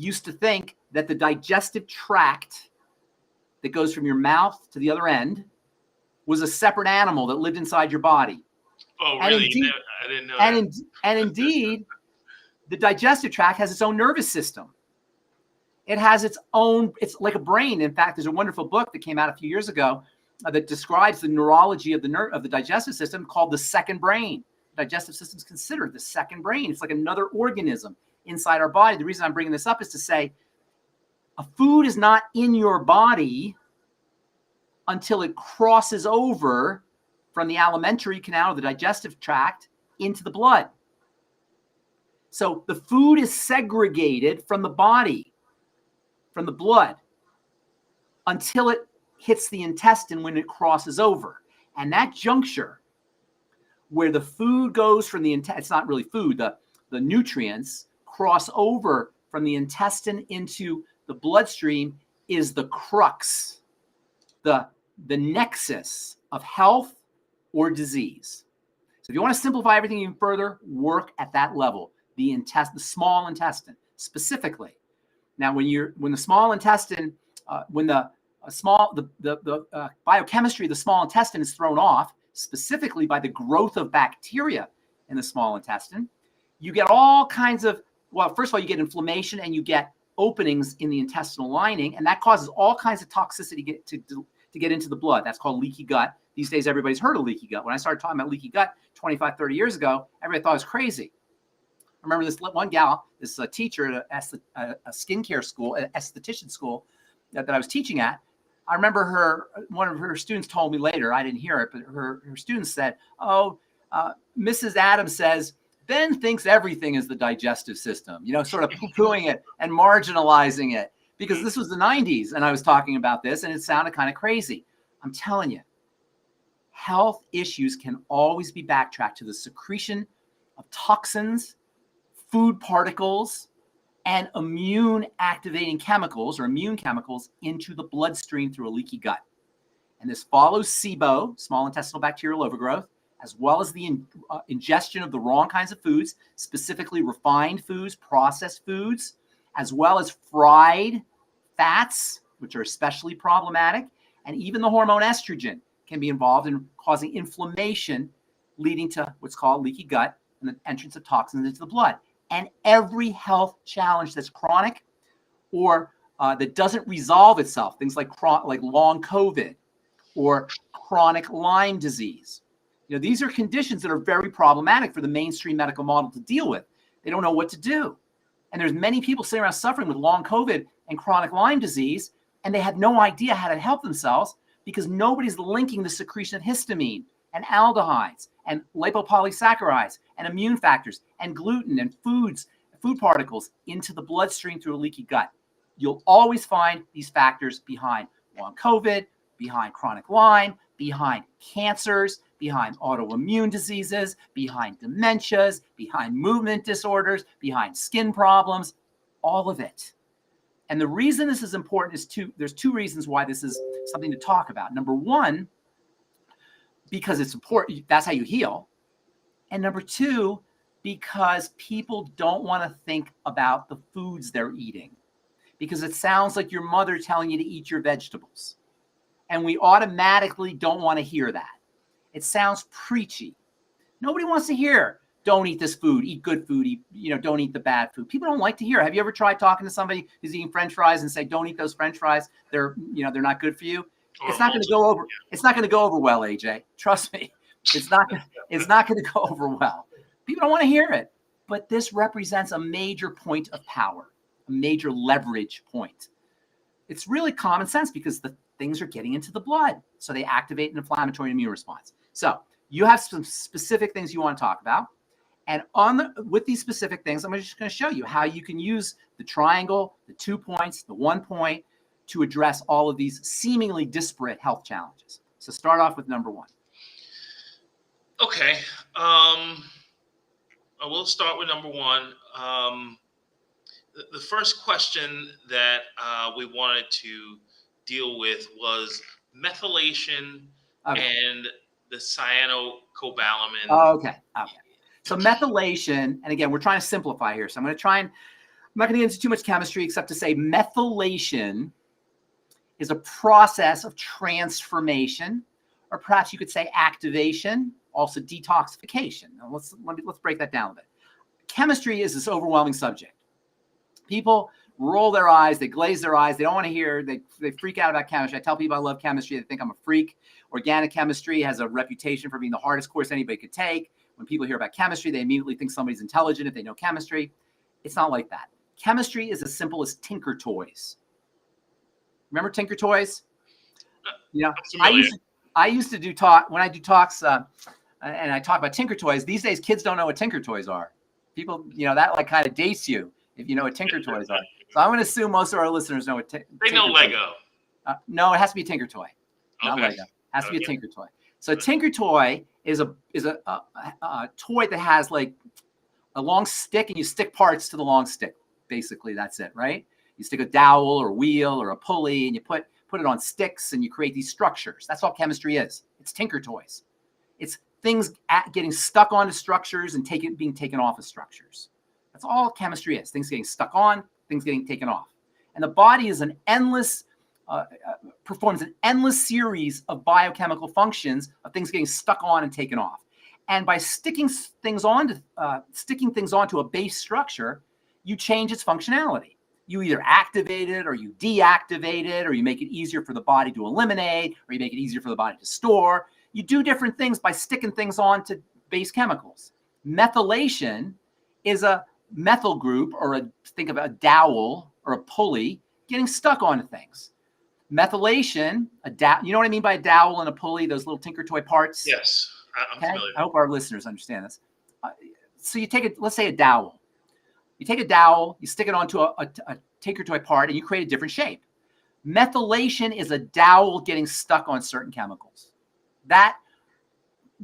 used to think that the digestive tract that goes from your mouth to the other end was a separate animal that lived inside your body. Oh, really? Indeed, I didn't know that. And indeed, the digestive tract has its own nervous system. It has its own, it's like a brain. In fact, there's a wonderful book that came out a few years ago that describes the neurology of the digestive system called the second brain. The digestive system is considered the second brain. It's like another organism inside our body. The reason I'm bringing this up is to say a food is not in your body until it crosses over from the alimentary canal, the digestive tract, into the blood. So the food is segregated from the body, from the blood, until it hits the intestine when it crosses over. And that juncture where the food goes from the intestine, it's not really food, the nutrients cross over from the intestine into the bloodstream is the crux, the nexus of health or disease. So if you want to simplify everything even further, work at that level, the small intestine specifically. Now, when the small intestine, when the biochemistry of the small intestine is thrown off, specifically by the growth of bacteria in the small intestine, you get all kinds of, well, first of all, you get inflammation and you get openings in the intestinal lining, and that causes all kinds of toxicity to get into the blood. That's called leaky gut. These days, everybody's heard of leaky gut. When I started talking about leaky gut 25, 30 years ago, everybody thought I was crazy. I remember this one gal, this teacher at a skincare school, an esthetician school that I was teaching at. I remember one of her students told me later, I didn't hear it, but her students said, Mrs. Adams says, Ben thinks everything is the digestive system, sort of poo-pooing it and marginalizing it, because this was the 90s and I was talking about this and it sounded kind of crazy. I'm telling you, health issues can always be backtracked to the secretion of toxins, food particles, and immune activating chemicals or immune chemicals into the bloodstream through a leaky gut. And this follows SIBO, small intestinal bacterial overgrowth, as well as the ingestion of the wrong kinds of foods, specifically refined foods, processed foods, as well as fried fats, which are especially problematic. And even the hormone estrogen can be involved in causing inflammation, leading to what's called leaky gut and the entrance of toxins into the blood. And every health challenge that's chronic or that doesn't resolve itself, things like long COVID or chronic Lyme disease. These are conditions that are very problematic for the mainstream medical model to deal with. They don't know what to do. And there's many people sitting around suffering with long COVID and chronic Lyme disease, and they have no idea how to help themselves because nobody's linking the secretion of histamine and aldehydes and lipopolysaccharides and immune factors and gluten and food particles into the bloodstream through a leaky gut. You'll always find these factors behind long COVID, behind chronic Lyme, behind cancers, behind autoimmune diseases, behind dementias, behind movement disorders, behind skin problems, all of it. And the reason this is important is there's two reasons why this is something to talk about. Number one, because it's important, that's how you heal. And number two, because people don't want to think about the foods they're eating, because it sounds like your mother telling you to eat your vegetables. And we automatically don't want to hear that. It sounds preachy. Nobody wants to hear, don't eat this food, eat good food, don't eat the bad food. People don't like to hear. Have you ever tried talking to somebody who's eating French fries and say, don't eat those French fries? They're not good for you. It's not going to go over. It's not going to go over well, AJ. Trust me. It's not going to go over well. People don't want to hear it. But this represents a major point of power, a major leverage point. It's really common sense because the things are getting into the blood. So they activate an inflammatory immune response. So you have some specific things you want to talk about. And with these specific things, I'm just going to show you how you can use the triangle, the 2 points, the 1 point to address all of these seemingly disparate health challenges. So start off with number one. Okay. I will start with number one. The first question that we wanted to deal with was methylation and the cyanocobalamin. Okay. So methylation, and again, we're trying to simplify here. So I'm going to try and not going to get into too much chemistry except to say methylation is a process of transformation, or perhaps you could say activation, also detoxification. Now let's break that down a bit. Chemistry is this overwhelming subject. People roll their eyes, they glaze their eyes, they don't want to hear, they freak out about chemistry. I tell people I love chemistry, they think I'm a freak. Organic chemistry has a reputation for being the hardest course anybody could take. When people hear about chemistry, they immediately think somebody's intelligent if they know chemistry. It's not like that. Chemistry is as simple as Tinker Toys. Remember Tinker Toys? You know, I used to do talk when I do talks and I talk about Tinker Toys. These days, kids don't know what Tinker Toys are. People, you know, that like kind of dates you if you know what Tinker Toys are. So I'm going to assume most of our listeners know what they know Lego. No, it has to be a Tinker Toy, not Okay. Lego. It has to be a Tinker Toy. So Tinker Toy is a toy that has like a long stick, and you stick parts to the long stick. Basically, that's it, right? You stick a dowel or a wheel or a pulley, and you put it on sticks, and you create these structures. That's all chemistry is. It's Tinker Toys. It's things getting stuck onto structures and being taken off of structures. That's all chemistry is. Things getting stuck on, things getting taken off. And the body is an endless, performs an endless series of biochemical functions of things getting stuck on and taken off. And by sticking things onto a base structure, you change its functionality. You either activate it or you deactivate it, or you make it easier for the body to eliminate, or you make it easier for the body to store. You do different things by sticking things onto base chemicals. Methylation is a methyl group, or think of a dowel or a pulley getting stuck onto things. Methylation, you know what I mean by a dowel and a pulley, those little Tinker Toy parts? Yes, I'm familiar. I hope our listeners understand this. So you take let's say a dowel. You take a dowel, you stick it onto a Tinker Toy part, and you create a different shape. Methylation is a dowel getting stuck on certain chemicals. That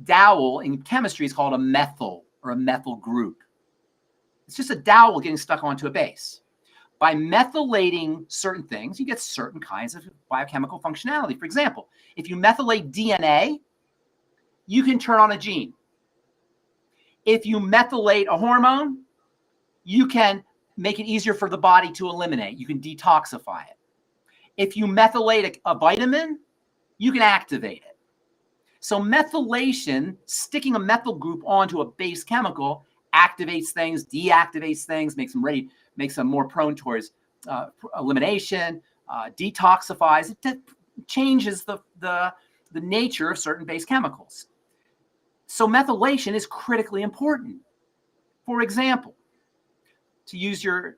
dowel in chemistry is called a methyl, or a methyl group. It's just a dowel getting stuck onto a base. By methylating certain things, you get certain kinds of biochemical functionality. For example, if you methylate DNA, you can turn on a gene. If you methylate a hormone, you can make it easier for the body to eliminate. You can detoxify it. If you methylate a vitamin, you can activate it. So methylation, sticking a methyl group onto a base chemical, activates things, deactivates things, makes them more prone towards elimination, detoxifies. It changes the nature of certain base chemicals. So methylation is critically important. For example, to use your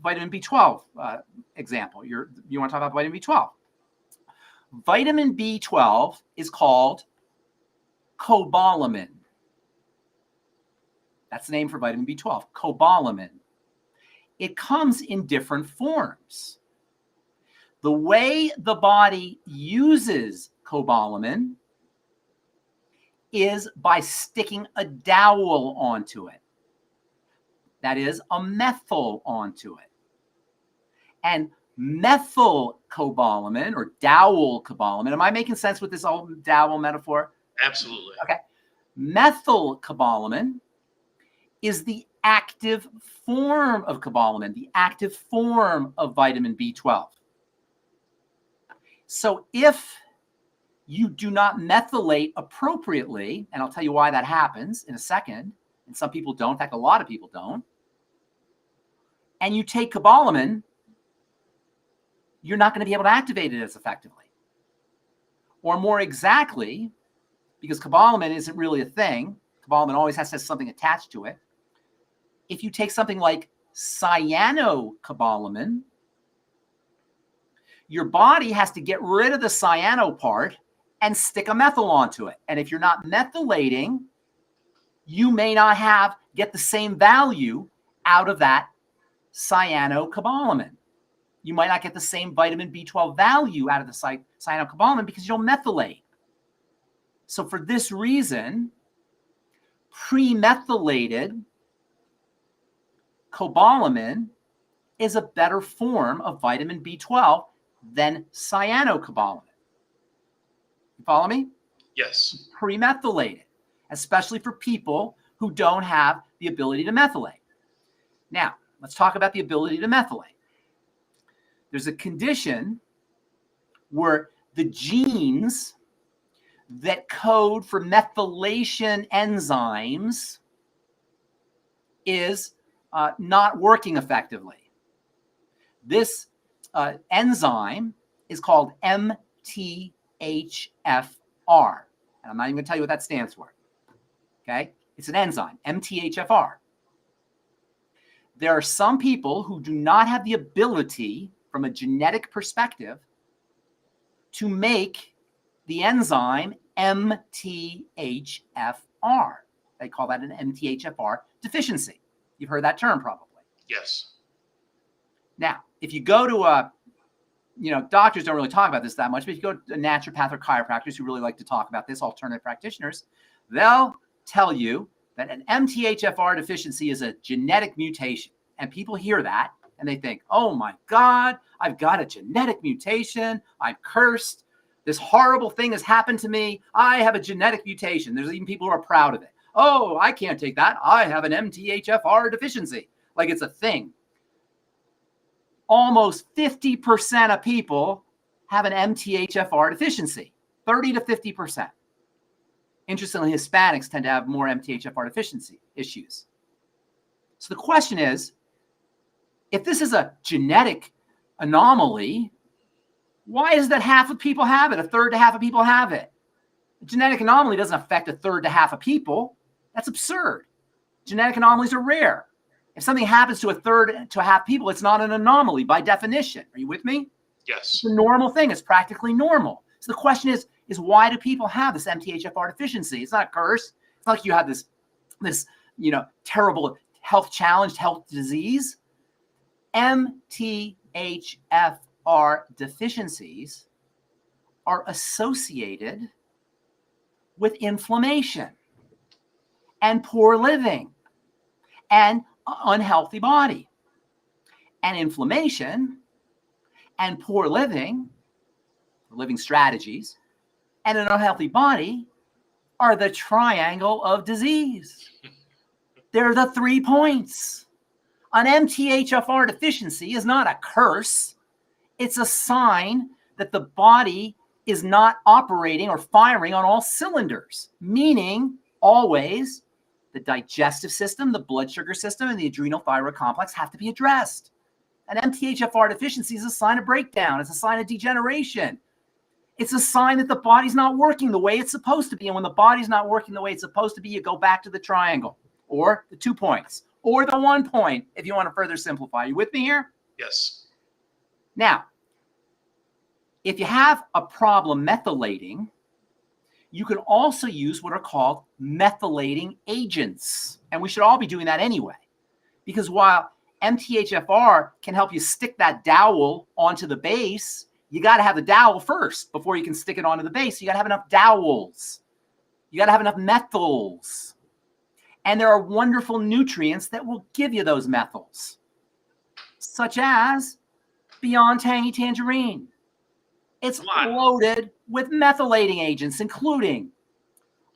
vitamin B12 example, you want to talk about vitamin B12. Vitamin B12 is called cobalamin. That's the name for vitamin B12, cobalamin. It comes in different forms. The way the body uses cobalamin is by sticking a dowel onto it. That is, a methyl onto it. And methylcobalamin, or dowel cobalamin, am I making sense with this old dowel metaphor? Absolutely. Okay. Methylcobalamin is the active form of cobalamin, the active form of vitamin B12. So if you do not methylate appropriately, and I'll tell you why that happens in a second, and some people don't, in fact, a lot of people don't, and you take cobalamin, you're not going to be able to activate it as effectively. Or more exactly, because cobalamin isn't really a thing, cobalamin always has to have something attached to it. If you take something like cyanocobalamin, your body has to get rid of the cyano part and stick a methyl onto it. And if you're not methylating, you may not get the same value out of that cyanocobalamin. You might not get the same vitamin B12 value out of the cyanocobalamin because you don't methylate. So for this reason, pre-methylated cobalamin is a better form of vitamin B12 than cyanocobalamin. You follow me? Yes. Pre-methylated, especially for people who don't have the ability to methylate. Now, let's talk about the ability to methylate. There's a condition where the genes that code for methylation enzymes is not working effectively. This enzyme is called MTHFR. And I'm not even going to tell you what that stands for. Okay? It's an enzyme, MTHFR. There are some people who do not have the ability, from a genetic perspective, to make the enzyme MTHFR. They call that an MTHFR deficiency. You've heard that term probably. Yes. Now, if you go to doctors don't really talk about this that much, but if you go to naturopath or chiropractors who really like to talk about this, alternative practitioners, they'll tell you that an MTHFR deficiency is a genetic mutation. And people hear that and they think, oh my God, I've got a genetic mutation. I'm cursed. This horrible thing has happened to me. I have a genetic mutation. There's even people who are proud of it. Oh, I can't take that. I have an MTHFR deficiency. Like it's a thing. Almost 50% of people have an MTHFR deficiency, 30 to 50%. Interestingly, Hispanics tend to have more MTHFR deficiency issues. So the question is, if this is a genetic anomaly, why is it that half of people have it, a third to half of people have it? A genetic anomaly doesn't affect a third to half of people. That's absurd. Genetic anomalies are rare. If something happens to a third to a half people, it's not an anomaly by definition. Are you with me? Yes. It's a normal thing. It's practically normal. So the question is why do people have this MTHFR deficiency? It's not a curse. It's not like you have this terrible health challenge, health disease. MTHFR deficiencies are associated with inflammation and poor living and unhealthy body. And inflammation and poor living strategies, and an unhealthy body are the triangle of disease. They're the 3 points. An MTHFR deficiency is not a curse. It's a sign that the body is not operating or firing on all cylinders, meaning always the digestive system, the blood sugar system, and the adrenal thyroid complex have to be addressed. An MTHFR deficiency is a sign of breakdown. It's a sign of degeneration. It's a sign that the body's not working the way it's supposed to be. And when the body's not working the way it's supposed to be, you go back to the triangle or the 2 points or the 1 point if you want to further simplify. You with me here? Yes. Now, if you have a problem methylating, you can also use what are called methylating agents. And we should all be doing that anyway. Because while MTHFR can help you stick that dowel onto the base, you got to have the dowel first before you can stick it onto the base. You got to have enough dowels. You got to have enough methyls. And there are wonderful nutrients that will give you those methyls, such as Beyond Tangy Tangerine. It's loaded with methylating agents, including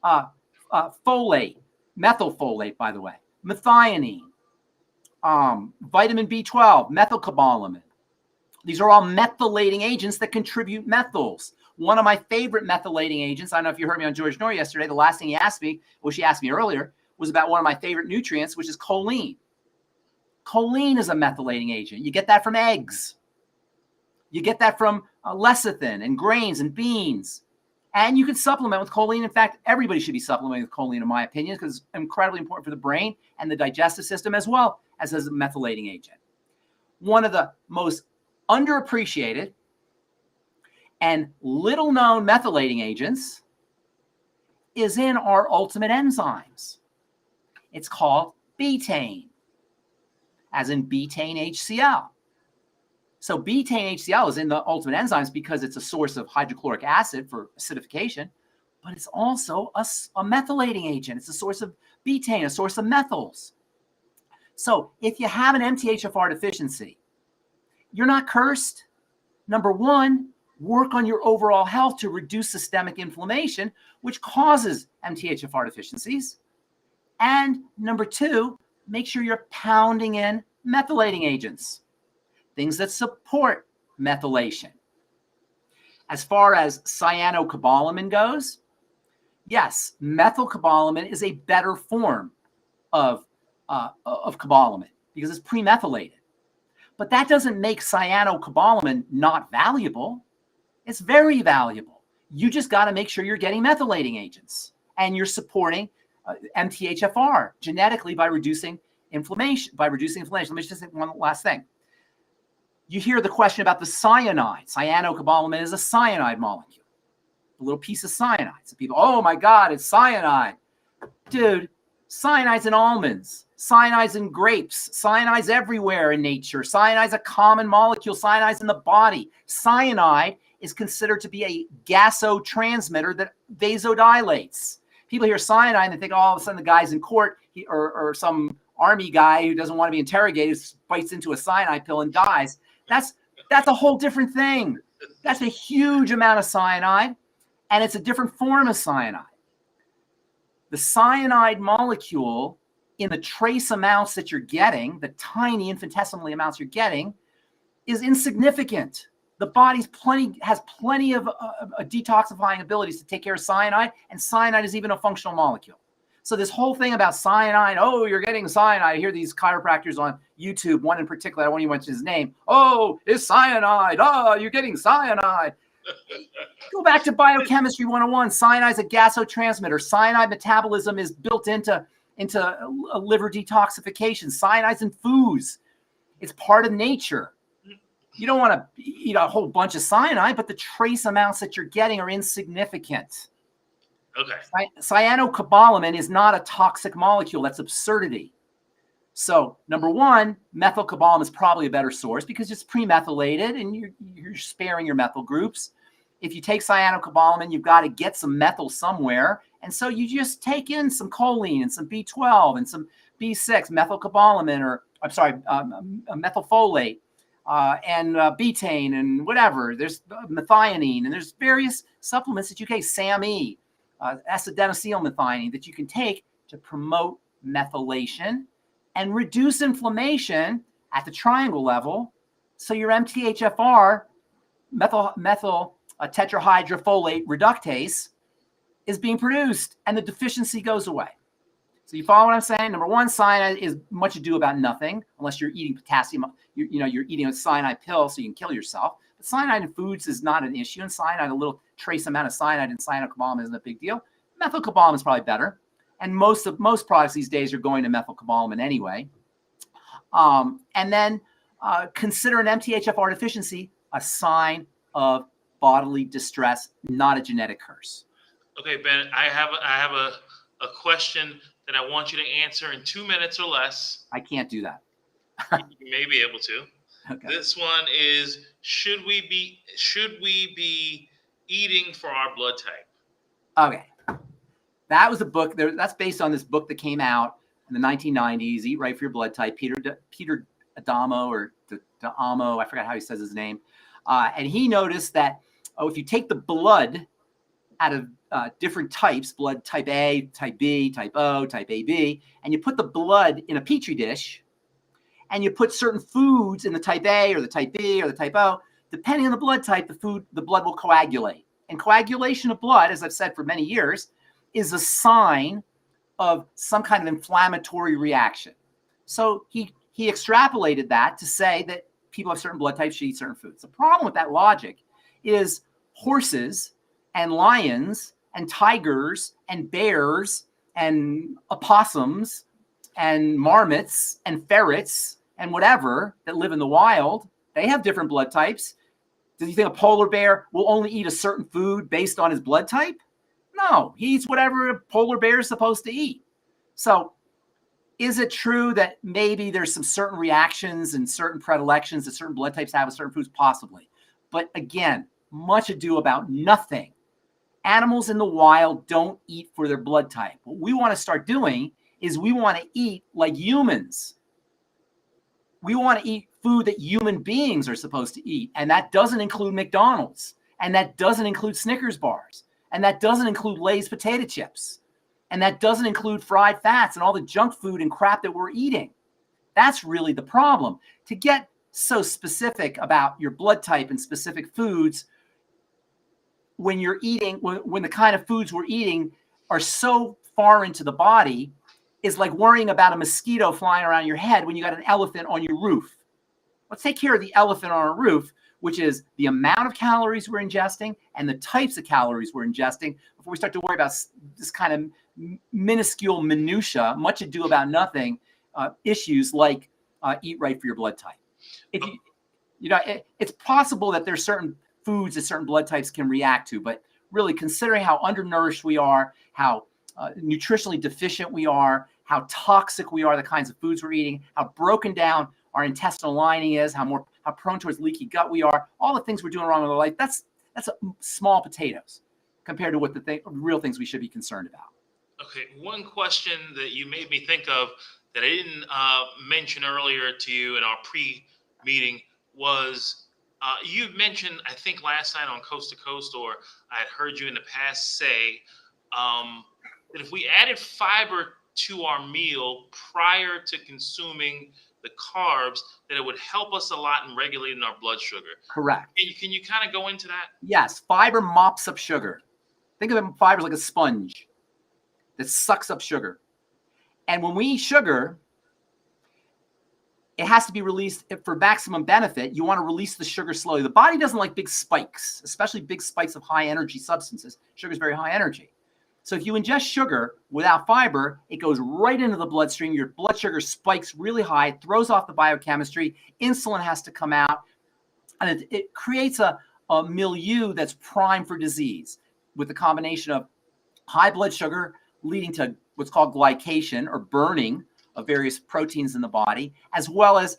folate, methylfolate, by the way, methionine, vitamin B12, methylcobalamin. These are all methylating agents that contribute methyls. One of my favorite methylating agents, I don't know if you heard me on George Knorr yesterday, the last thing he asked me, well, she asked me earlier, was about one of my favorite nutrients, which is choline. Choline is a methylating agent. You get that from eggs. You get that from lecithin and grains and beans. And you can supplement with choline. In fact, everybody should be supplementing with choline, in my opinion, because it's incredibly important for the brain and the digestive system as well as a methylating agent. One of the most underappreciated and little known methylating agents is in our ultimate enzymes. It's called betaine, as in betaine HCl. So betaine HCl is in the ultimate enzymes because it's a source of hydrochloric acid for acidification, but it's also a methylating agent. It's a source of betaine, a source of methyls. So if you have an MTHFR deficiency, you're not cursed. Number one, work on your overall health to reduce systemic inflammation, which causes MTHFR deficiencies. And number two, make sure you're pounding in methylating agents, things that support methylation. As far as cyanocobalamin goes, yes, methylcobalamin is a better form of cobalamin because it's premethylated. But that doesn't make cyanocobalamin not valuable. It's very valuable. You just got to make sure you're getting methylating agents and you're supporting MTHFR genetically by reducing inflammation. Let me just say one last thing. You hear the question about the cyanide. Cyanocobalamin is a cyanide molecule, a little piece of cyanide. So people, oh my God, it's cyanide. Dude, cyanide's in almonds, cyanide's in grapes, cyanide's everywhere in nature. Cyanide's a common molecule, cyanide's in the body. Cyanide is considered to be a gasotransmitter that vasodilates. People hear cyanide and they think, oh, all of a sudden the guy's in court or some army guy who doesn't want to be interrogated bites into a cyanide pill and dies. That's a whole different thing. That's a huge amount of cyanide, and it's a different form of cyanide. The cyanide molecule in the trace amounts that you're getting, the tiny infinitesimally amounts you're getting, is insignificant. The body has plenty of detoxifying abilities to take care of cyanide, and cyanide is even a functional molecule. So this whole thing about cyanide, oh, you're getting cyanide. I hear these chiropractors on YouTube, one in particular, I won't even mention his name. Oh, it's cyanide. Oh, you're getting cyanide. Go back to biochemistry 101. Cyanide is a gasotransmitter. Cyanide metabolism is built into a liver detoxification. Cyanide's in foods. It's part of nature. You don't want to eat a whole bunch of cyanide, but the trace amounts that you're getting are insignificant. Okay. Cyanocobalamin is not a toxic molecule. That's absurdity. So, number one, methylcobalamin is probably a better source because it's premethylated and you're sparing your methyl groups. If you take cyanocobalamin, you've got to get some methyl somewhere. And so you just take in some choline and some B12 and some B6, methylcobalamin, methylfolate, and betaine and whatever. There's methionine and there's various supplements that you can take, SAMe, acetylmethionine that you can take to promote methylation and reduce inflammation at the triangle level. So your MTHFR, methyl tetrahydrofolate reductase, is being produced and the deficiency goes away. So you follow what I'm saying? Number one, cyanide is much ado about nothing unless you're eating potassium. You're eating a cyanide pill so you can kill yourself. But cyanide in foods is not an issue. And cyanide, a little trace amount of cyanide in cyanocobalamin isn't a big deal. Methylcobalamin is probably better. And most products these days are going to methylcobalamin anyway. And then consider an MTHFR deficiency a sign of bodily distress, not a genetic curse. Okay, Ben, I have a question that I want you to answer in 2 minutes or less. I can't do that. You may be able to. Okay. This one is: should we be eating for our blood type? Okay. That was a book. That's based on this book that came out in the 1990s, Eat Right for Your Blood Type, Peter Adamo or D'Amo, I forgot how he says his name. And he noticed that, if you take the blood out of different types, blood type A, type B, type O, type AB, and you put the blood in a petri dish, and you put certain foods in the type A or the type B or the type O, depending on the blood type, the blood will coagulate. And coagulation of blood, as I've said for many years, is a sign of some kind of inflammatory reaction. So he extrapolated that to say that people of certain blood types should eat certain foods. The problem with that logic is horses and lions and tigers and bears and opossums and marmots and ferrets and whatever that live in the wild, they have different blood types. Do you think a polar bear will only eat a certain food based on his blood type? No, he eats whatever a polar bear is supposed to eat. So is it true that maybe there's some certain reactions and certain predilections that certain blood types have with certain foods? Possibly. But again, much ado about nothing. Animals in the wild don't eat for their blood type. What we want to start doing is we want to eat like humans. We want to eat food that human beings are supposed to eat. And that doesn't include McDonald's. And that doesn't include Snickers bars. And that doesn't include Lay's potato chips. And that doesn't include fried fats and all the junk food and crap that we're eating. That's really the problem. To get so specific about your blood type and specific foods when you're eating, when the kind of foods we're eating are so far into the body, is like worrying about a mosquito flying around your head when you got an elephant on your roof. Let's take care of the elephant on our roof, which is the amount of calories we're ingesting and the types of calories we're ingesting before we start to worry about this kind of minuscule minutia, much ado about nothing issues like eat right for your blood type. If it's possible that there's certain foods that certain blood types can react to, but really considering how undernourished we are, how nutritionally deficient we are, how toxic we are, the kinds of foods we're eating, how broken down our intestinal lining is, how prone towards leaky gut we are, all the things we're doing wrong in our life, that's small potatoes compared to what the real things we should be concerned about. Okay, one question that you made me think of that I didn't mention earlier to you in our pre-meeting was you mentioned, I think last night on Coast to Coast, or I had heard you in the past say that if we added fiber to our meal prior to consuming the carbs, that it would help us a lot in regulating our blood sugar. Correct. Can you kind of go into that? Yes, fiber mops up sugar. Think of fiber like a sponge that sucks up sugar. And when we eat sugar, it has to be released for maximum benefit. You want to release the sugar slowly. The body doesn't like big spikes, especially big spikes of high energy substances. Sugar is very high energy. So if you ingest sugar without fiber, it goes right into the bloodstream. Your blood sugar spikes really high, it throws off the biochemistry. Insulin has to come out, and it creates a milieu that's prime for disease with the combination of high blood sugar leading to what's called glycation or burning of various proteins in the body, as well as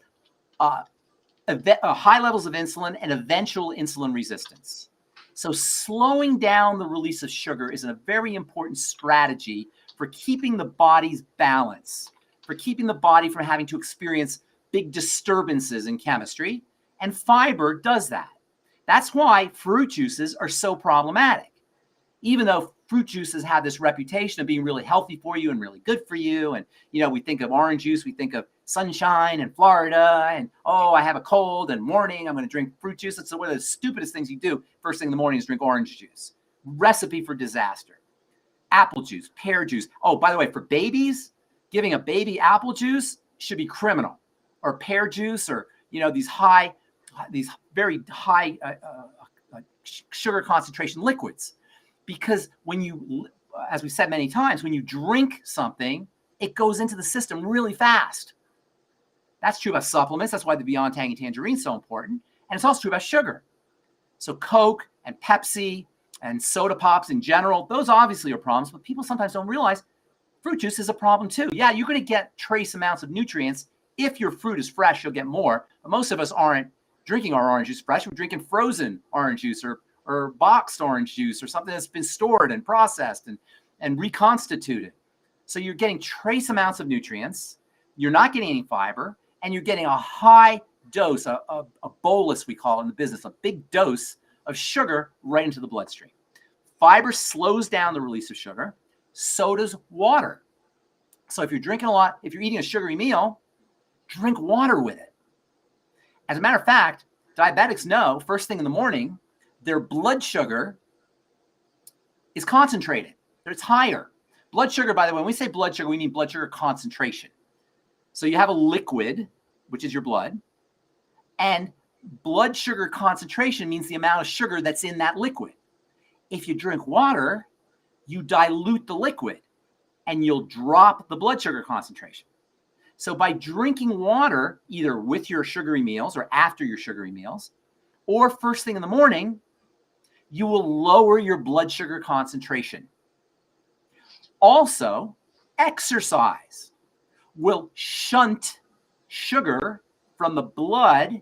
high levels of insulin and eventual insulin resistance. So slowing down the release of sugar is a very important strategy for keeping the body's balance, for keeping the body from having to experience big disturbances in chemistry. And fiber does that. That's why fruit juices are so problematic. Even though fruit juices have this reputation of being really healthy for you and really good for you. And, we think of orange juice, we think of sunshine and Florida, and, I have a cold and morning, I'm going to drink fruit juice. It's one of the stupidest things you do first thing in the morning is drink orange juice. Recipe for disaster. Apple juice, pear juice. Oh, by the way, for babies, giving a baby apple juice should be criminal. Or pear juice, or, these very high sugar concentration liquids. Because when you, as we've said many times, when you drink something, it goes into the system really fast. That's true about supplements. That's why the Beyond Tangy Tangerine is so important. And it's also true about sugar. So Coke and Pepsi and soda pops in general, those obviously are problems, but people sometimes don't realize fruit juice is a problem too. Yeah, you're going to get trace amounts of nutrients. If your fruit is fresh, you'll get more. But most of us aren't drinking our orange juice fresh. We're drinking frozen orange juice or boxed orange juice or something that's been stored and processed and reconstituted. So you're getting trace amounts of nutrients, you're not getting any fiber, and you're getting a high dose, a bolus we call it in the business, a big dose of sugar right into the bloodstream. Fiber slows down the release of sugar, so does water. So if you're drinking a lot, if you're eating a sugary meal, drink water with it. As a matter of fact, diabetics know first thing in the morning, their blood sugar is concentrated. It's higher. Blood sugar, by the way, when we say blood sugar, we mean blood sugar concentration. So you have a liquid, which is your blood, and blood sugar concentration means the amount of sugar that's in that liquid. If you drink water, you dilute the liquid and you'll drop the blood sugar concentration. So by drinking water, either with your sugary meals or after your sugary meals, or first thing in the morning, you will lower your blood sugar concentration. Also, exercise will shunt sugar from the blood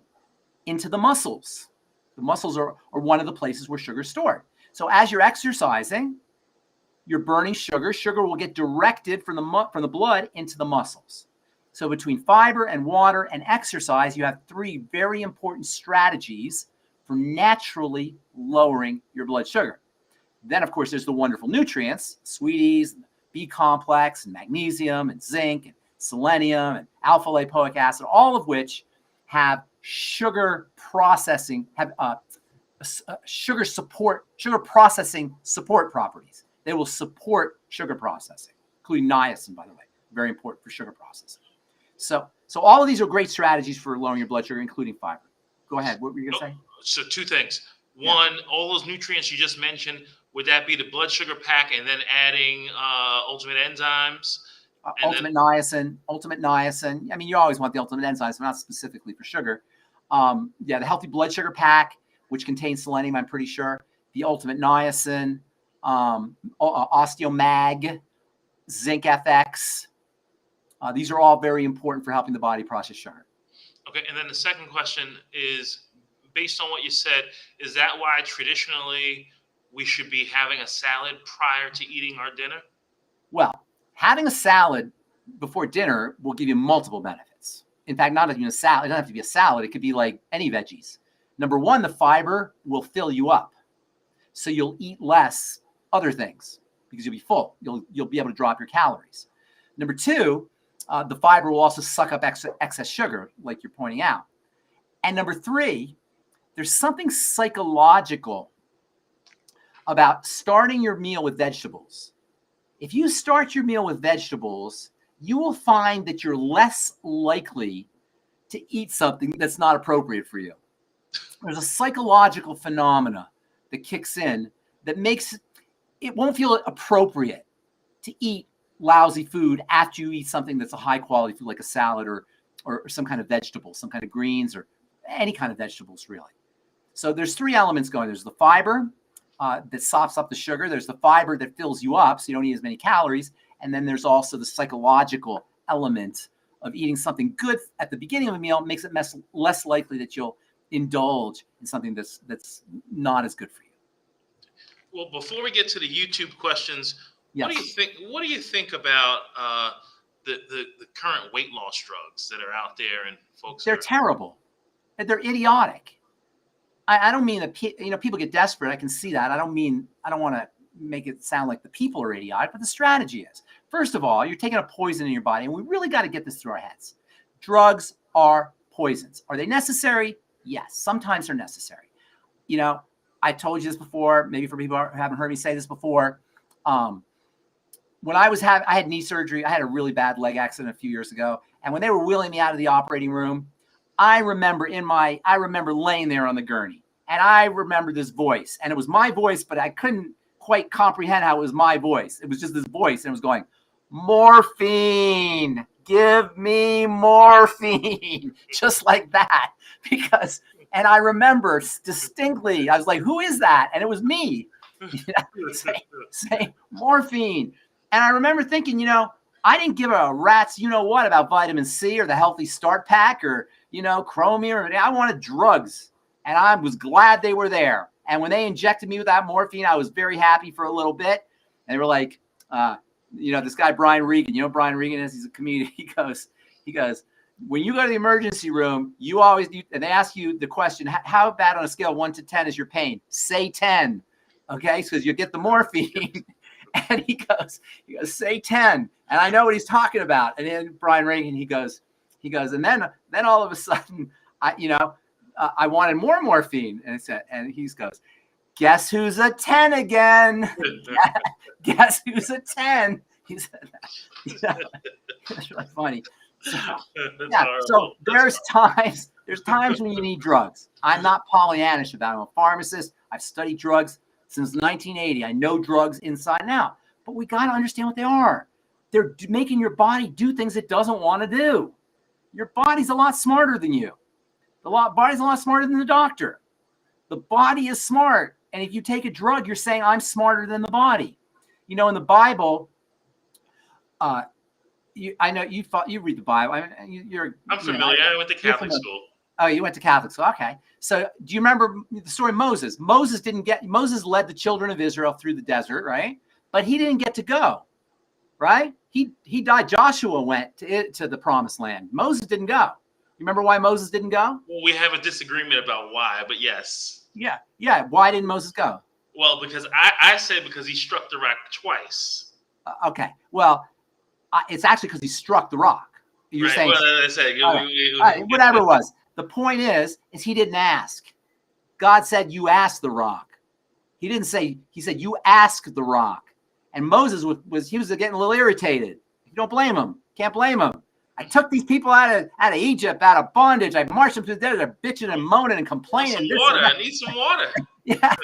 into the muscles. The muscles are one of the places where sugar is stored. So as you're exercising, you're burning sugar. Sugar will get directed from the blood into the muscles. So between fiber and water and exercise, you have three very important strategies for naturally lowering your blood sugar. Then, of course, there's the wonderful nutrients, sweeties, B complex, and magnesium, and zinc, and selenium and alpha lipoic acid, all of which have sugar processing, sugar processing support properties. They will support sugar processing, including niacin, by the way, very important for sugar processing. So all of these are great strategies for lowering your blood sugar, including fiber. Go ahead. What were you going to say? So two things. One, all those nutrients you just mentioned, would that be the blood sugar pack and then adding ultimate enzymes? Ultimate niacin. I mean, you always want the ultimate enzymes, but not specifically for sugar. The healthy blood sugar pack, which contains selenium, I'm pretty sure. The ultimate niacin, osteomag, zinc FX. These are all very important for helping the body process sugar. Okay, and then the second question is, based on what you said, is that why traditionally we should be having a salad prior to eating our dinner? Well, having a salad before dinner will give you multiple benefits. In fact, not even a salad. It doesn't have to be a salad. It could be like any veggies. Number one, the fiber will fill you up. So you'll eat less other things because you'll be full. You'll be able to drop your calories. Number two, the fiber will also suck up excess sugar, like you're pointing out. And number three, there's something psychological about starting your meal with vegetables. If you start your meal with vegetables, you will find that you're less likely to eat something that's not appropriate for you. There's a psychological phenomena that kicks in that makes it won't feel appropriate to eat lousy food after you eat something that's a high quality food, like a salad or some kind of vegetable, some kind of greens or any kind of vegetables, really. So there's three elements going. There's the fiber that sops up the sugar. There's the fiber that fills you up so you don't eat as many calories. And then there's also the psychological element of eating something good at the beginning of a meal makes it less likely that you'll indulge in something that's not as good for you. Well, before we get to the YouTube questions, yes. What do you think about the current weight loss drugs that are out there and folks? They're terrible. They're idiotic. I don't mean that people get desperate. I can see that. I don't want to make it sound like the people are idiotic, but the strategy is. First of all, you're taking a poison in your body, and we really got to get this through our heads. Drugs are poisons. Are they necessary? Yes, sometimes they're necessary. I told you this before, maybe for people who haven't heard me say this before. When I had knee surgery. I had a really bad leg accident a few years ago. And when they were wheeling me out of the operating room, I remember laying there on the gurney, and I remember this voice, and it was my voice, but I couldn't quite comprehend how it was my voice. It was just this voice, and it was going, morphine, give me morphine, just like that. And I remember distinctly, I was like, who is that? And it was me saying morphine. And I remember thinking, I didn't give a rat's what about vitamin C or the Healthy Start Pack or, Chromium. I wanted drugs, and I was glad they were there. And when they injected me with that morphine, I was very happy for a little bit. And they were like, this guy, Brian Regan, Brian Regan is, he's a comedian. He goes, when you go to the emergency room, and they ask you the question, how bad on a scale of 1 to 10 is your pain? Say 10. Okay. So you get the morphine. And he goes, say 10. And I know what he's talking about. And then Brian Regan, he goes, and then all of a sudden, I wanted more morphine. And he goes, guess who's a 10 again? Guess who's a 10? He said that. That's really funny. So there's times when you need drugs. I'm not Pollyannish about it. I'm a pharmacist. I've studied drugs since 1980. I know drugs inside and out, but we got to understand what they are. They're making your body do things it doesn't want to do. Your body's a lot smarter than you. Body's a lot smarter than the doctor. The body is smart. And if you take a drug, you're saying I'm smarter than the body. In the Bible, I know you read the Bible. I'm familiar. I went to Catholic school. Oh, you went to Catholic school. Okay. So do you remember the story of Moses? Moses led the children of Israel through the desert, right? But he didn't get to go, right? He died. Joshua went to the promised land. Moses didn't go. You remember why Moses didn't go? Well, we have a disagreement about why, but yes. Yeah. Why didn't Moses go? Well, because I said because he struck the rock twice. Okay. Well, it's actually because he struck the rock. You're Right. saying, Well, I said, all right, all right, whatever it was. The point is he didn't ask. God said, you ask the rock. He didn't say, he said, you ask the rock. And Moses was getting a little irritated. You don't blame him. Can't blame him. I took these people out of Egypt, out of bondage. I marched them through the desert. They're bitching and moaning and complaining. Some water. I need some water. Yeah.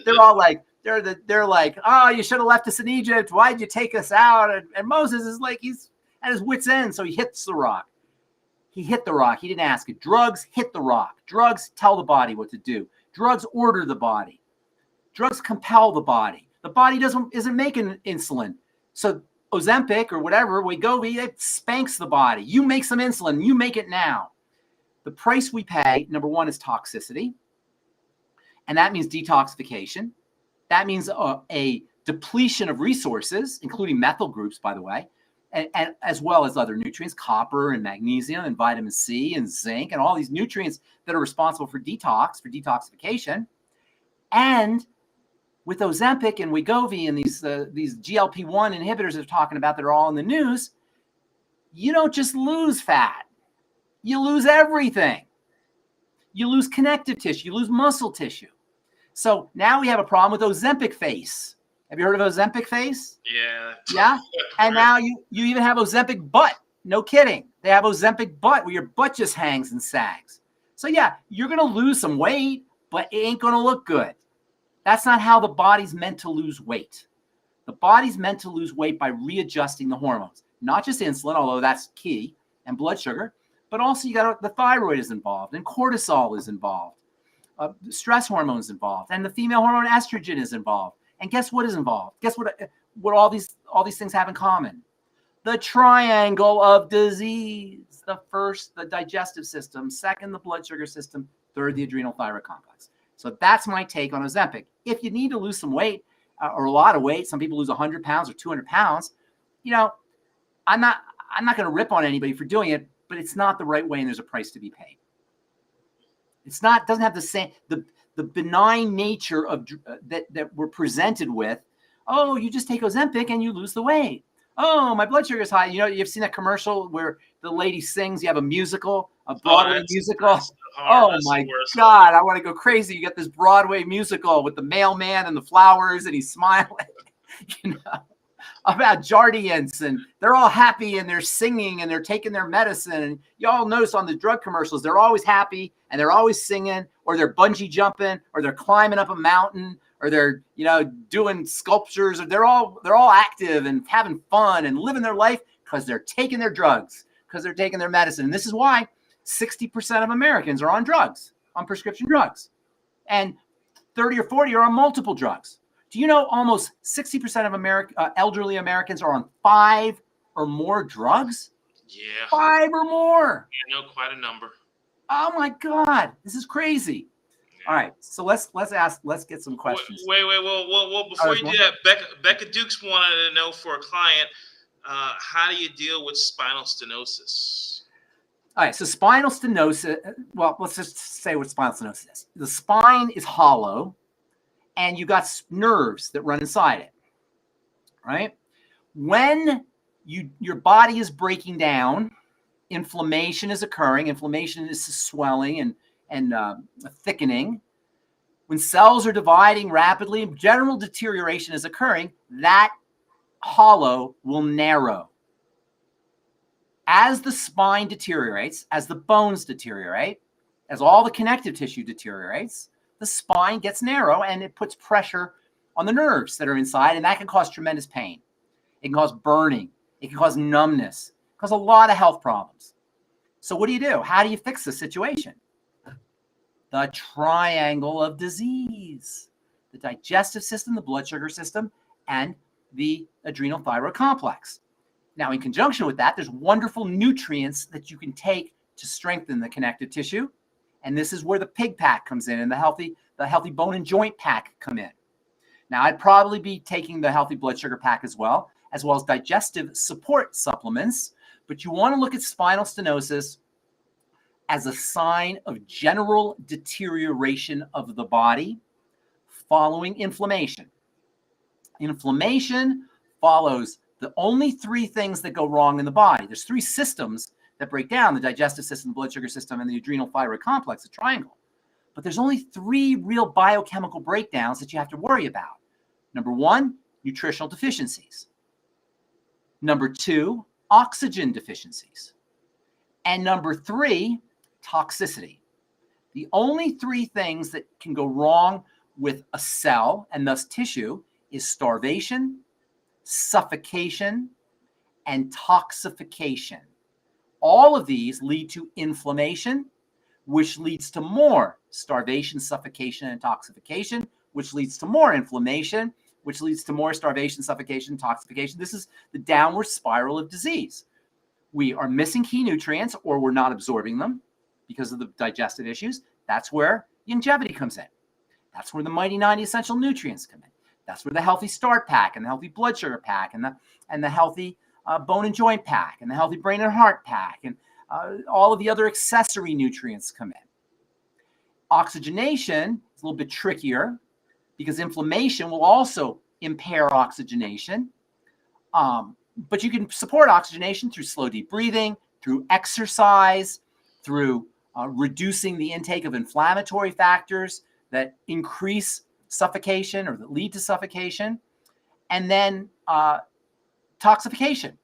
They're all like, they're like, oh, you should have left us in Egypt. Why'd you take us out? And Moses is like, he's at his wit's end. So he hits the rock. He hit the rock. He didn't ask it. Drugs hit the rock. Drugs tell the body what to do. Drugs order the body. Drugs compel the body. The body isn't making insulin. So Ozempic or whatever, Wegovy, it spanks the body. You make some insulin. You make it now. The price we pay, number one, is toxicity. And that means detoxification. That means a depletion of resources, including methyl groups, by the way, and as well as other nutrients, copper and magnesium and vitamin C and zinc and all these nutrients that are responsible for detoxification. And with Ozempic and Wegovy and these GLP-1 inhibitors they're talking about that are all in the news, you don't just lose fat. You lose everything. You lose connective tissue. You lose muscle tissue. So now we have a problem with Ozempic face. Have you heard of Ozempic face? Yeah. Yeah? And now you even have Ozempic butt. No kidding. They have Ozempic butt where your butt just hangs and sags. So yeah, you're going to lose some weight, but it ain't going to look good. That's not how the body's meant to lose weight. The body's meant to lose weight by readjusting the hormones, not just insulin, although that's key, and blood sugar, but also you got the thyroid is involved and cortisol is involved. Stress hormones involved, and the female hormone estrogen is involved. And guess what is involved? Guess what all these things have in common? The triangle of disease. The first, the digestive system. Second, the blood sugar system. Third, the adrenal thyroid complex. So that's my take on Ozempic. If you need to lose some weight or a lot of weight, some people lose 100 pounds or 200 pounds, I'm not going to rip on anybody for doing it, but it's not the right way and there's a price to be paid. Doesn't have the same, the benign nature of that we're presented with. Oh, you just take Ozempic and you lose the weight. Oh, my blood sugar is high. You've seen that commercial where the lady sings. You have a musical, a Broadway musical. Oh my God, I want to go crazy. You got this Broadway musical with the mailman and the flowers and he's smiling, about Jardiance, and they're all happy and they're singing and they're taking their medicine. And you all notice on the drug commercials, they're always happy and they're always singing, or they're bungee jumping, or they're climbing up a mountain, or they're, doing sculptures, or they're all active and having fun and living their life because they're taking their drugs, because they're taking their medicine. And this is why 60% of Americans are on drugs, on prescription drugs, and 30 or 40 are on multiple drugs. Do you know almost 60% of elderly Americans are on 5 or more drugs? Yeah. 5 or more. I know quite a number. Oh my God, this is crazy. Yeah. All right, so let's get some questions. Wait. Well, before you do that, Becca Dukes wanted to know for a client, how do you deal with spinal stenosis? All right, so spinal stenosis, well, let's just say what spinal stenosis is. The spine is hollow, and you got nerves that run inside it, right? When your body is breaking down, inflammation is occurring. Inflammation is swelling and thickening. When cells are dividing rapidly, general deterioration is occurring. That hollow will narrow. As the spine deteriorates, as the bones deteriorate, as all the connective tissue deteriorates, the spine gets narrow and it puts pressure on the nerves that are inside, and that can cause tremendous pain. It can cause burning. It can cause numbness. It can cause a lot of health problems. So what do? How do you fix the situation? The triangle of disease: the digestive system, the blood sugar system, and the adrenal thyroid complex. Now, in conjunction with that, there's wonderful nutrients that you can take to strengthen the connective tissue. And this is where the pig pack comes in and the healthy bone and joint pack come in. Now, I'd probably be taking the healthy blood sugar pack as well as digestive support supplements. But you want to look at spinal stenosis as a sign of general deterioration of the body following inflammation. Inflammation follows The only three things that go wrong in the body, there's three systems that break down: the digestive system, the blood sugar system, and the adrenal thyroid complex, the triangle. But there's only three real biochemical breakdowns that you have to worry about. Number one, nutritional deficiencies. Number two, oxygen deficiencies. And number three, toxicity. The only three things that can go wrong with a cell and thus tissue is starvation, suffocation, and toxification. All of these lead to inflammation, which leads to more starvation, suffocation, and toxification, which leads to more inflammation, which leads to more starvation, suffocation, toxification. This is the downward spiral of disease. We are missing key nutrients, or we're not absorbing them because of the digestive issues. That's where longevity comes in. That's where the Mighty 90 essential nutrients come in. That's where the healthy start pack and the healthy blood sugar pack and the healthy bone and joint pack and the healthy brain and heart pack and all of the other accessory nutrients come in. Oxygenation is a little bit trickier because inflammation will also impair oxygenation. But you can support oxygenation through slow, deep breathing, through exercise, through reducing the intake of inflammatory factors that increase suffocation or that lead to suffocation. And then toxification,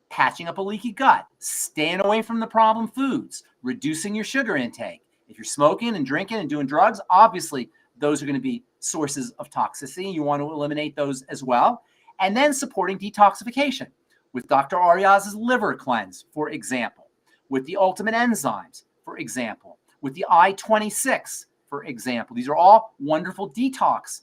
patching up a leaky gut, staying away from the problem foods, reducing your sugar intake. If you're smoking and drinking and doing drugs, obviously those are going to be sources of toxicity. You want to eliminate those as well. And then supporting detoxification with Dr. Ariaz's liver cleanse, for example, with the ultimate enzymes, for example, with the I-26, for example. These are all wonderful detox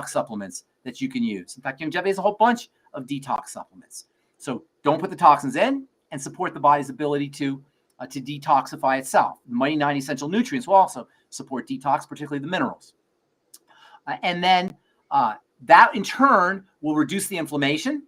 supplements that you can use. In fact, longevity has a whole bunch of detox supplements. So don't put the toxins in and support the body's ability to detoxify itself. The Mighty 90 essential nutrients will also support detox, particularly the minerals. And then that in turn will reduce the inflammation,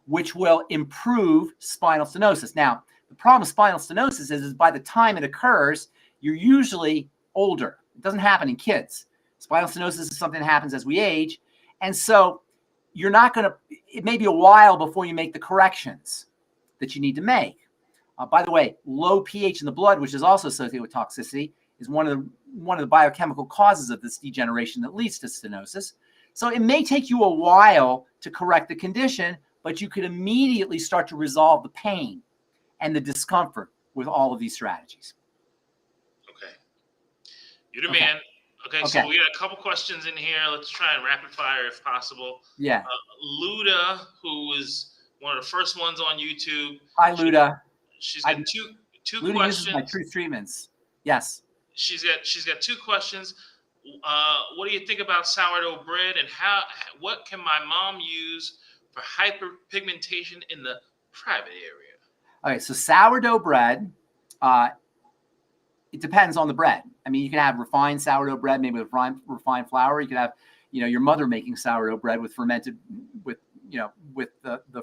which will improve spinal stenosis. Now, the problem with spinal stenosis is by the time it occurs, you're usually older. It doesn't happen in kids. Spinal stenosis is something that happens as we age. And so you're not going to, it may be a while before you make the corrections that you need to make. By the way, low pH in the blood, which is also associated with toxicity, is one of the biochemical causes of this degeneration that leads to stenosis. So it may take you a while to correct the condition, but you could immediately start to resolve the pain and the discomfort with all of these strategies. Okay. You're the man. Okay, so we got a couple questions in here. Let's try and rapid fire if possible. Yeah. Luda, who was one of the first ones on YouTube. Hi, Luda. She's got two Luda questions. uses my Truth Treatments. Yes. She's got two questions. What do you think about sourdough bread, and what can my mom use for hyperpigmentation in the private area? Okay, so sourdough bread, it depends on the bread. I mean, you can have refined sourdough bread, maybe with refined flour. You could have, your mother making sourdough bread with the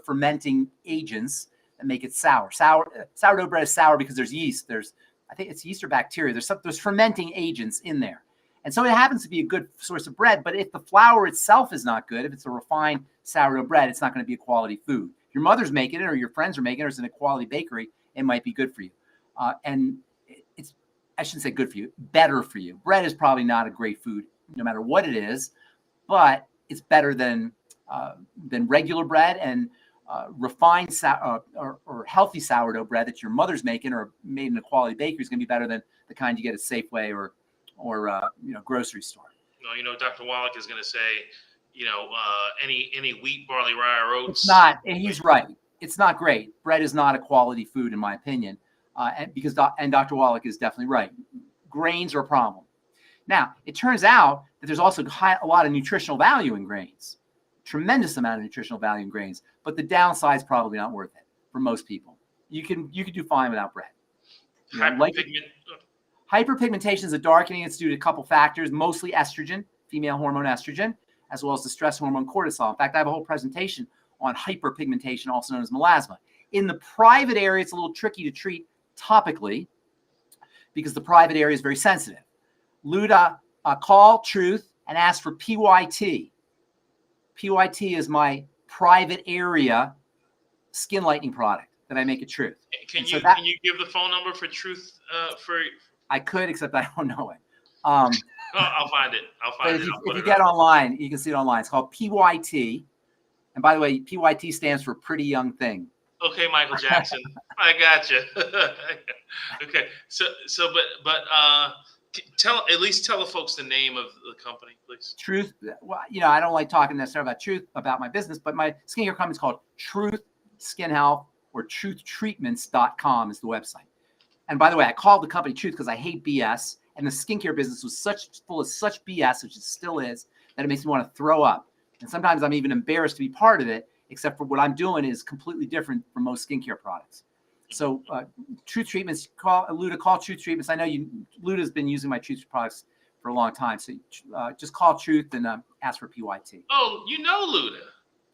fermenting agents that make it sour. Sourdough bread is sour because there's yeast. I think it's yeast or bacteria. There's fermenting agents in there. And so it happens to be a good source of bread, but if the flour itself is not good, if it's a refined sourdough bread, it's not going to be a quality food. If your mother's making it or your friends are making it or it's in a quality bakery, it might be good for you. And I shouldn't say good for you, better for you. Bread is probably not a great food, no matter what it is, but it's better than regular bread, and refined or healthy sourdough bread that your mother's making or made in a quality bakery is going to be better than the kind you get at Safeway or grocery store. No, Dr. Wallach is going to say, any wheat, barley, rye, or oats. It's not, and he's right. It's not great. Bread is not a quality food, in my opinion, and Dr. Wallach is definitely right. Grains are a problem. Now, it turns out that there's also a lot of nutritional value in grains, tremendous amount of nutritional value in grains, but the downside is probably not worth it for most people. You can do fine without bread. Hyperpigmentation is a darkening. It's due to a couple factors, mostly estrogen, female hormone estrogen, as well as the stress hormone cortisol. In fact, I have a whole presentation on hyperpigmentation, also known as melasma. In the private area, it's a little tricky to treat topically because the private area is very sensitive. Luda, call Truth and ask for PYT. PYT is my private area skin lightening product that I make at Truth. Can Can you give the phone number for Truth? I could, except I don't know it. I'll find it. If you get online, you can see it online. It's called PYT. And by the way, PYT stands for Pretty Young Thing. Okay, Michael Jackson, I got you. Okay, but tell the folks the name of the company, please. Truth. Well, I don't like talking necessarily about Truth about my business, but my skincare company is called Truth Skin Health, or truthtreatments.com is the website. And by the way, I called the company Truth because I hate BS, and the skincare business was full of such BS, which it still is, that it makes me want to throw up. And sometimes I'm even embarrassed to be part of it, except for what I'm doing is completely different from most skincare products. So Truth Treatments, call Truth Treatments. I know Luda's been using my Truth products for a long time. So just call Truth and ask for PYT. Oh, you know Luda.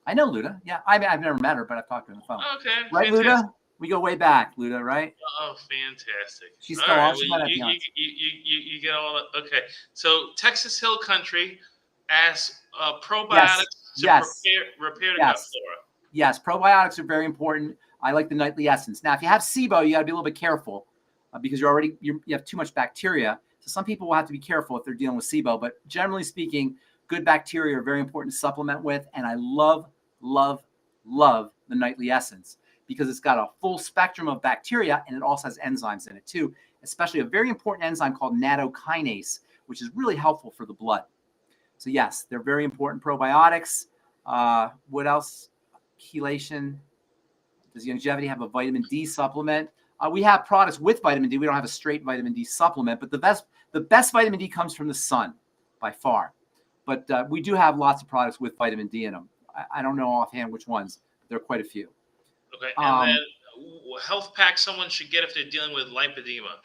I know Luda. Yeah, I've never met her, but I've talked to her on the phone. Okay. Right, fantastic. Luda? We go way back, Luda, right? Oh, fantastic. She's still on. She might have you get all that. Okay. So Texas Hill Country asks probiotics to repair the gut flora. Yes, probiotics are very important. I like the nightly essence. Now, if you have SIBO, you got to be a little bit careful because you have too much bacteria. So some people will have to be careful if they're dealing with SIBO. But generally speaking, good bacteria are very important to supplement with. And I love the nightly essence because it's got a full spectrum of bacteria and it also has enzymes in it too, especially a very important enzyme called nattokinase, which is really helpful for the blood. So yes, they're very important probiotics. What else? Chelation. Does Longevity have a vitamin D supplement? We have products with vitamin D. We don't have a straight vitamin D supplement, but the best vitamin D comes from the sun by far. But we do have lots of products with vitamin D in them. I don't know offhand which ones. But there are quite a few. Okay, and then health pack someone should get if they're dealing with lipedema.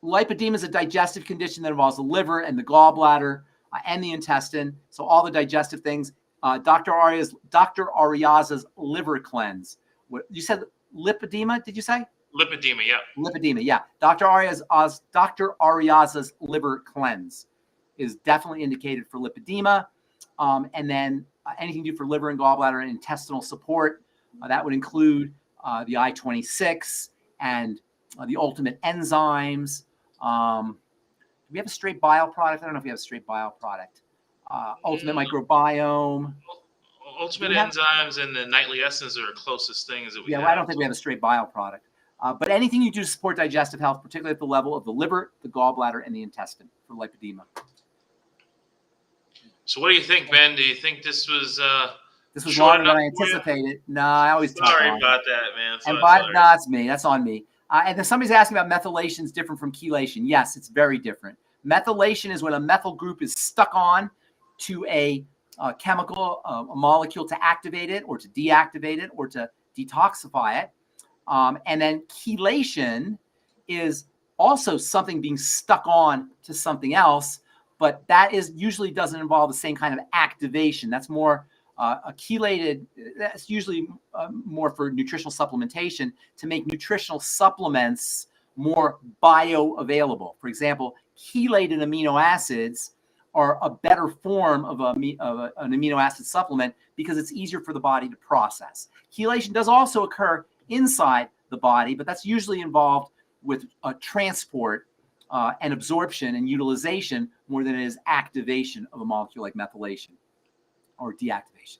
Lipedema is a digestive condition that involves the liver and the gallbladder and the intestine. So all the digestive things. Dr. Ariaza's liver cleanse. You said lipedema, did you say? Lipedema, yeah. Lipedema, yeah. Dr. Ariaza's liver cleanse is definitely indicated for lipedema. And then anything to do for liver and gallbladder and intestinal support. That would include the I-26 and the ultimate enzymes. Do we have a straight bile product? I don't know if we have a straight bile product. Ultimate microbiome. Ultimate enzymes and the nightly essence are the closest things that we have. Yeah, well, I don't think we have a straight bile product. But anything you do to support digestive health, particularly at the level of the liver, the gallbladder, and the intestine for lipedema. So what do you think, Ben? Do you think this was longer than I anticipated? No, I always talk Sorry about that, man. That's me. That's on me. And then somebody's asking about methylation is different from chelation. Yes, it's very different. Methylation is when a methyl group is stuck on to a chemical, a molecule to activate it or to deactivate it or to detoxify it. And then chelation is also something being stuck on to something else, but that usually doesn't involve the same kind of activation. That's more a chelated, that's usually more for nutritional supplementation to make nutritional supplements more bioavailable. For example, chelated amino acids are a better form of an amino acid supplement because it's easier for the body to process. Chelation does also occur inside the body, but that's usually involved with transport and absorption and utilization more than it is activation of a molecule like methylation or deactivation.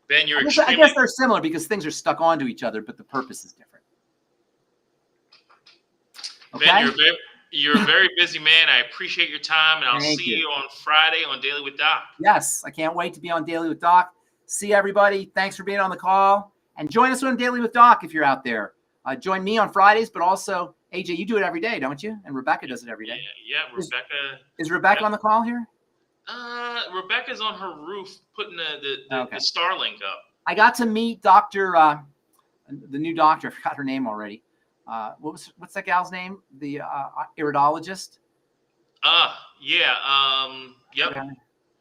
Ben, I guess they're similar because things are stuck onto each other, but the purpose is different. Okay? Ben, you're a very busy man. I appreciate your time, and I'll see you on Friday on Daily with Doc. Yes, I can't wait to be on Daily with Doc. See everybody. Thanks for being on the call. And join us on Daily with Doc if you're out there. Join me on Fridays, but also, AJ, you do it every day, don't you? And Rebecca does it every day. Yeah, Rebecca. Is Rebecca on the call here? Rebecca's on her roof putting the Starlink up. I got to meet Dr. The new doctor. I forgot her name already. What's that gal's name? The iridologist. Yeah. Yep.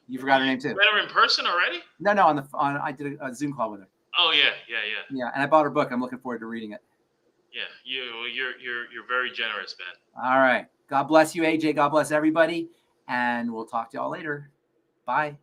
You forgot her name too. You met her in person already? No. I did a Zoom call with her. Oh yeah. Yeah, and I bought her book. I'm looking forward to reading it. Yeah, you're very generous, Ben. All right. God bless you, AJ. God bless everybody, and we'll talk to y'all later. Bye.